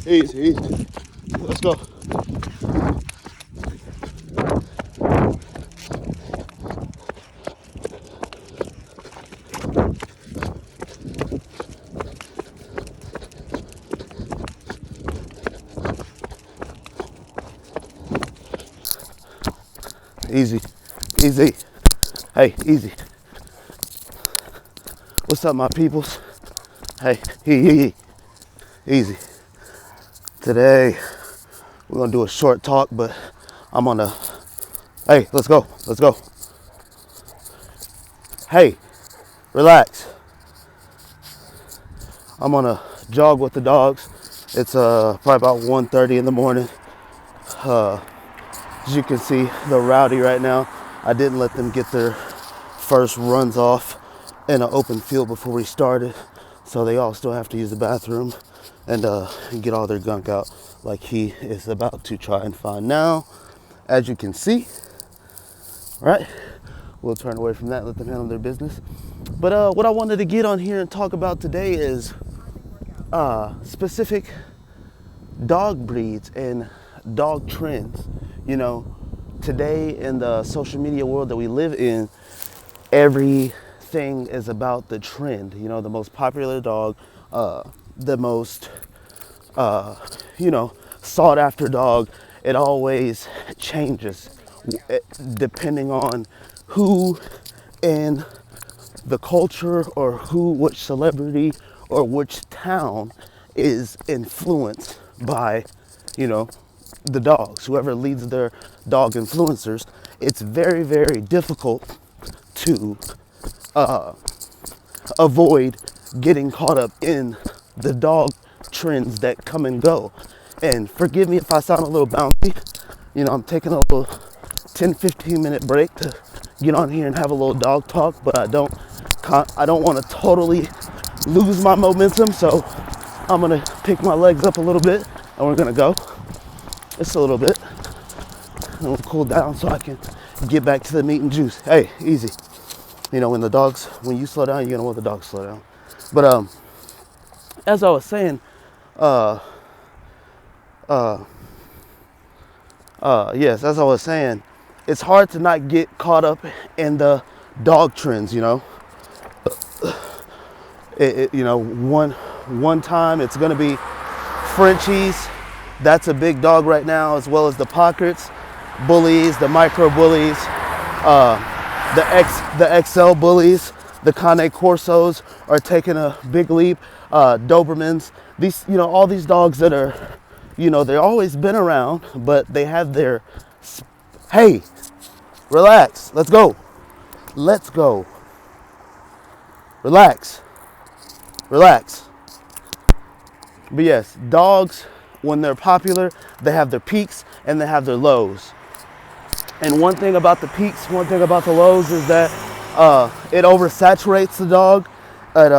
Easy, easy. Let's go. Easy, easy. Hey, easy. What's up, my peoples? Hey, easy. Today, we're gonna do a short talk, but I'm on a, hey, let's go, let's go. Hey, relax. I'm on a jog with the dogs. It's probably about 1:30 in the morning. As you can see, they're rowdy right now. I didn't let them get their first runs off in an open field before we started, so they all still have to use the bathroom and get all their gunk out like he is about to try and find now. As you can see, right? We'll turn away from that, let them handle their business. But what I wanted to get on here and talk about today is specific dog breeds and dog trends. You know, today in the social media world that we live in, everything is about the trend. You know, the most popular dog, the most, sought after dog. It always changes depending on who in the culture or which celebrity or which town is influenced by, the dogs, whoever leads their dog influencers. It's very, very difficult to avoid getting caught up in the dog trends that come and go. And forgive me if I sound a little bouncy. I'm taking a little 10-15 minute break to get on here and have a little dog talk, but I don't want to totally lose my momentum, so I'm gonna pick my legs up a little bit and we're gonna go just a little bit and we'll cool down so I can get back to the meat and juice. Hey, easy. When you slow down, you're gonna want the dogs to slow down. But as I was saying, it's hard to not get caught up in the dog trends. One time it's gonna be Frenchies. That's a big dog right now, as well as the pockets, bullies, the micro bullies, the XL bullies, the Cane Corsos are taking a big leap. Dobermans, all these dogs that are, they've always been around, but they have their, hey, relax, let's go, relax. But yes, dogs, when they're popular, they have their peaks and they have their lows. And one thing about the peaks, one thing about the lows is that it oversaturates the dog. It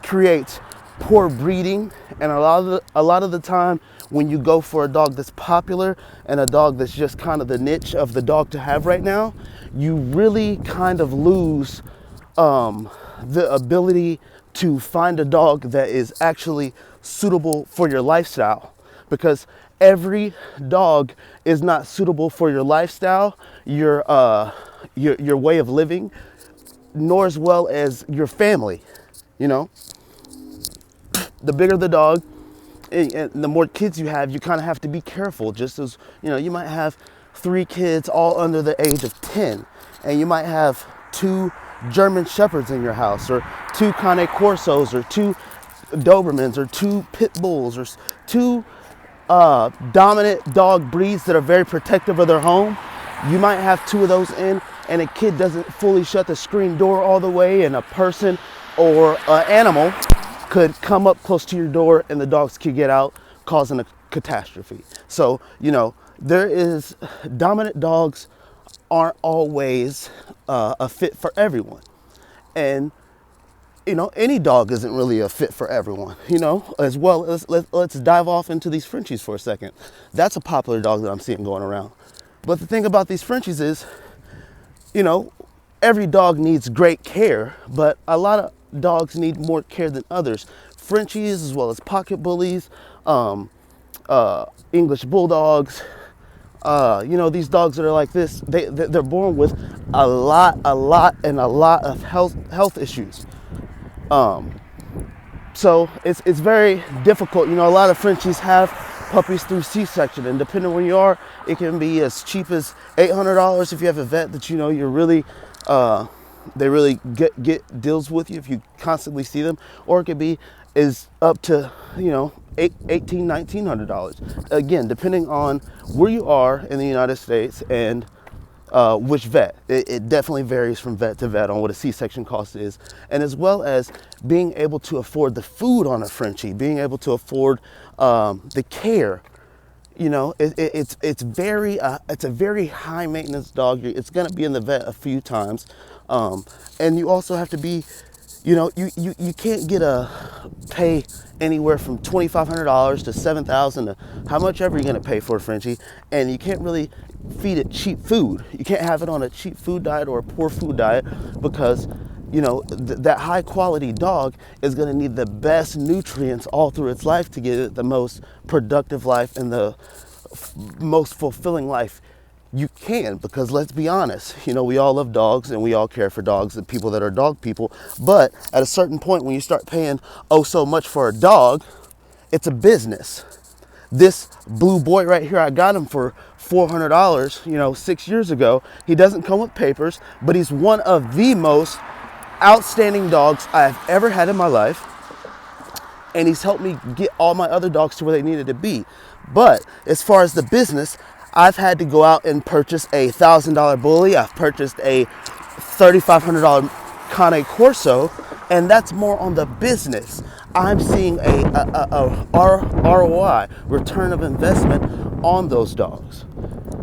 creates poor breeding, and a lot of the time when you go for a dog that's popular and a dog that's just kind of the niche of the dog to have right now, you really kind of lose the ability to find a dog that is actually suitable for your lifestyle, because every dog is not suitable for your lifestyle, your way of living, nor as well as your family. The bigger the dog and the more kids you have, you kind of have to be careful. Just as you might have 3 kids all under the age of 10, and you might have 2 German Shepherds in your house, or 2 Cane Corsos, or 2 Dobermans, or 2 Pit Bulls, or 2 dominant dog breeds that are very protective of their home. You might have 2 of those in, and a kid doesn't fully shut the screen door all the way, and a person or an animal could come up close to your door and the dogs could get out, causing a catastrophe. So, dominant dogs aren't always a fit for everyone. And, any dog isn't really a fit for everyone, as well as let's dive off into these Frenchies for a second. That's a popular dog that I'm seeing going around. But the thing about these Frenchies is, every dog needs great care, but a lot of dogs need more care than others. Frenchies, as well as pocket bullies, English bulldogs. These dogs that are like this, they're born with a lot of health issues. So it's very difficult. A lot of Frenchies have puppies through C-section, and depending on where you are, it can be as cheap as $800 if you have a vet that you're really they really get deals with you if you constantly see them, or it could be is up to $1,900. Again, depending on where you are in the United States and which vet. It definitely varies from vet to vet on what a C-section cost is, and as well as being able to afford the food on a Frenchie, being able to afford the care. It's a very high maintenance dog. It's going to be in the vet a few times, and you also have to be, you can't pay anywhere from $2,500 to $7,000 to how much ever you're going to pay for a Frenchie, and you can't really feed it cheap food. You can't have it on a cheap food diet or a poor food diet, because that high quality dog is going to need the best nutrients all through its life to get it the most productive life and the most fulfilling life you can. Because let's be honest, we all love dogs and we all care for dogs and people that are dog people, but at a certain point when you start paying so much for a dog, it's a business. This blue boy right here, I got him for $400, 6 years ago. He doesn't come with papers, but he's one of the most outstanding dogs I've ever had in my life. And he's helped me get all my other dogs to where they needed to be. But as far as the business, I've had to go out and purchase a $1,000 bully. I've purchased a $3,500 Cane Corso, and that's more on the business. I'm seeing a ROI, return of investment, on those dogs.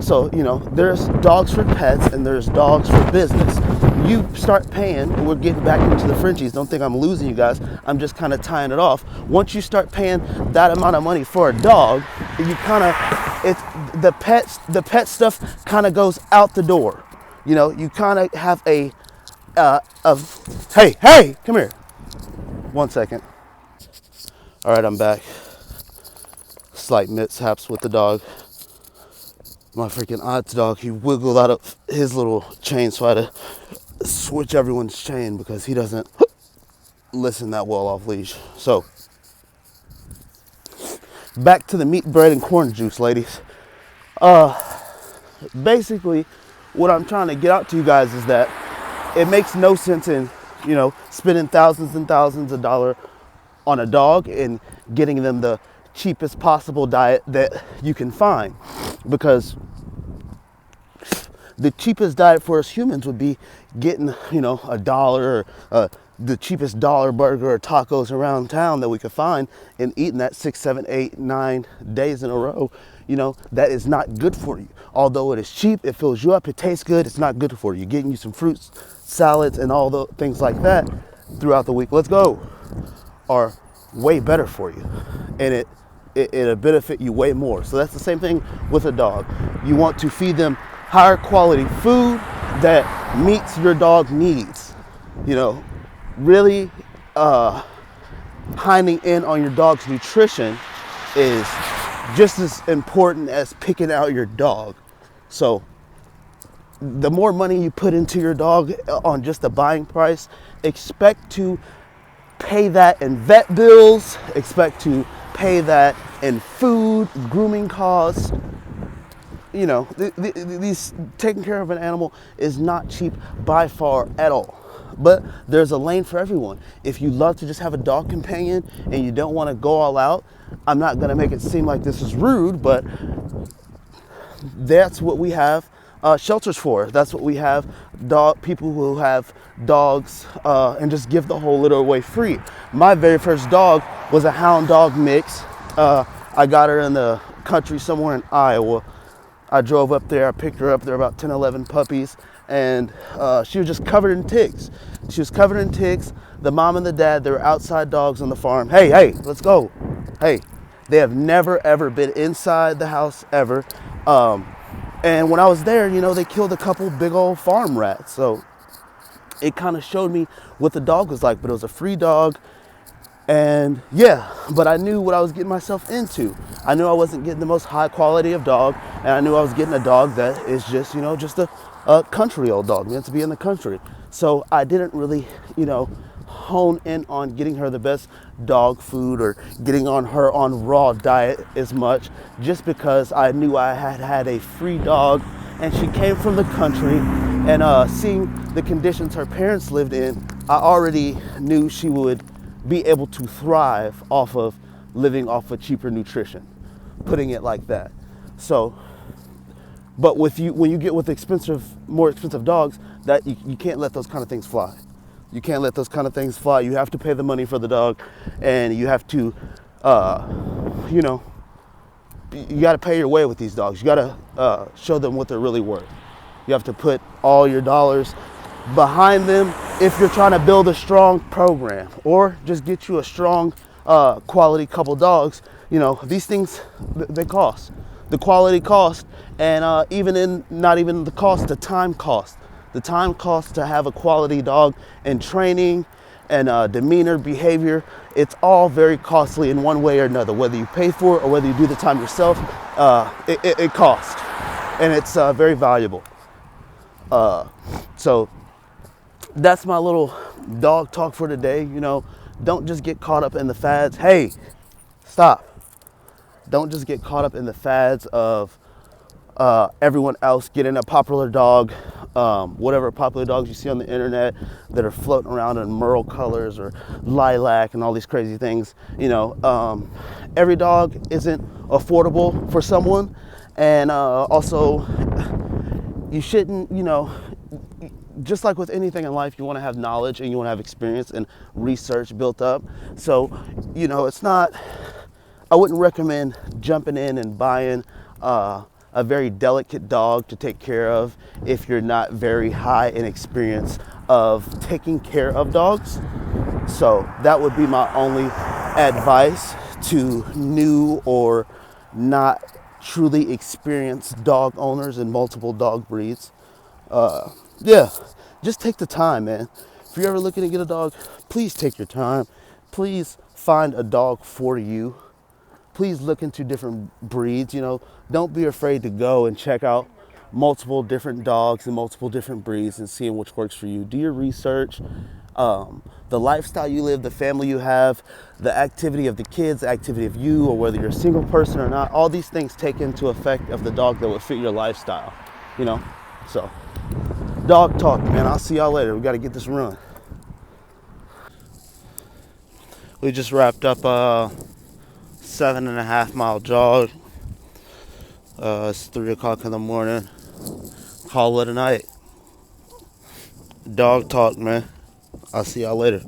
So, there's dogs for pets and there's dogs for business. You start paying, we're getting back into the Frenchies. Don't think I'm losing you guys. I'm just kind of tying it off. Once you start paying that amount of money for a dog, you the pet stuff kind of goes out the door. You kind of have hey, come here. 1 second. All right, I'm back. Slight mishaps with the dog. My freaking odds dog, he wiggled out of his little chain, so I had to switch everyone's chain because he doesn't listen that well off leash. So, back to the meat, bread, and corn juice, ladies. Basically, what I'm trying to get out to you guys is that it makes no sense in, spending thousands and thousands of dollars on a dog and getting them the cheapest possible diet that you can find, because the cheapest diet for us humans would be getting $1 or the cheapest dollar burger or tacos around town that we could find and eating that 6, 7, 8, 9 days in a row. That is not good for you. Although it is cheap, it fills you up, it tastes good, it's not good for you. Getting you some fruits, salads, and all the things like that throughout the week, let's go, are way better for you, and it'll benefit you way more. So that's the same thing with a dog. You want to feed them higher quality food that meets your dog needs. Really honing in on your dog's nutrition is just as important as picking out your dog. So the more money you put into your dog on just the buying price, expect to pay that in vet bills, expect to pay that in food, grooming costs. These taking care of an animal is not cheap by far at all. But there's a lane for everyone. If you love to just have a dog companion and you don't want to go all out, I'm not going to make it seem like this is rude, but that's what we have shelters for. That's what we have people who have dogs and just give the whole litter away free. My very first dog was a hound dog mix. I got her in the country somewhere in Iowa. I drove up there, I picked her up, there were about 10, 11 puppies, and she was just covered in ticks. She was covered in ticks. The mom and the dad, they were outside dogs on the farm. Hey, let's go. Hey, they have never, ever been inside the house ever. And when I was there, they killed a couple big old farm rats. So it kind of showed me what the dog was like, but it was a free dog. And yeah, but I knew what I was getting myself into. I knew I wasn't getting the most high quality of dog, and I knew I was getting a dog that is just, just a country old dog, meant to be in the country. So I didn't really, hone in on getting her the best dog food or getting on her on raw diet as much, just because I knew I had had a free dog and she came from the country, and seeing the conditions her parents lived in, I already knew she would be able to thrive off of living off of cheaper nutrition, putting it like that. So, but when you get with more expensive dogs, that you can't let those kind of things fly. You can't let those kind of things fly. You have to pay the money for the dog, and you have to, you know, you got to pay your way with these dogs. You got to show them what they're really worth. You have to put all your dollars behind them if you're trying to build a strong program, or just get you a strong quality couple dogs. These things, they cost. The quality cost, and not even the cost, the time cost. The time cost to have a quality dog, and training and demeanor, behavior, it's all very costly in one way or another. Whether you pay for it or whether you do the time yourself, it costs, and it's very valuable. So that's my little dog talk for today. Don't just get caught up in the fads. Hey, stop. Don't just get caught up in the fads of everyone else getting a popular dog, whatever popular dogs you see on the internet that are floating around in merle colors or lilac and all these crazy things. Every dog isn't affordable for someone, and also you shouldn't, just like with anything in life, you want to have knowledge and you want to have experience and research built up. So, it's not, I wouldn't recommend jumping in and buying a very delicate dog to take care of if you're not very high in experience of taking care of dogs. So that would be my only advice to new or not truly experienced dog owners in multiple dog breeds. Yeah, just take the time, man. If you're ever looking to get a dog, please take your time. Please find a dog for you. Please look into different breeds. Don't be afraid to go and check out multiple different dogs and multiple different breeds and seeing which works for you. Do your research. The lifestyle you live, the family you have, the activity of the kids, the activity of you, or whether you're a single person or not, all these things take into effect of the dog that would fit your lifestyle, So, dog talk, man. I'll see y'all later. We got to get this run. We just wrapped up 7.5 mile jog. It's 3 o'clock in the morning. Call it a night. Dog talk, man. I'll see y'all later.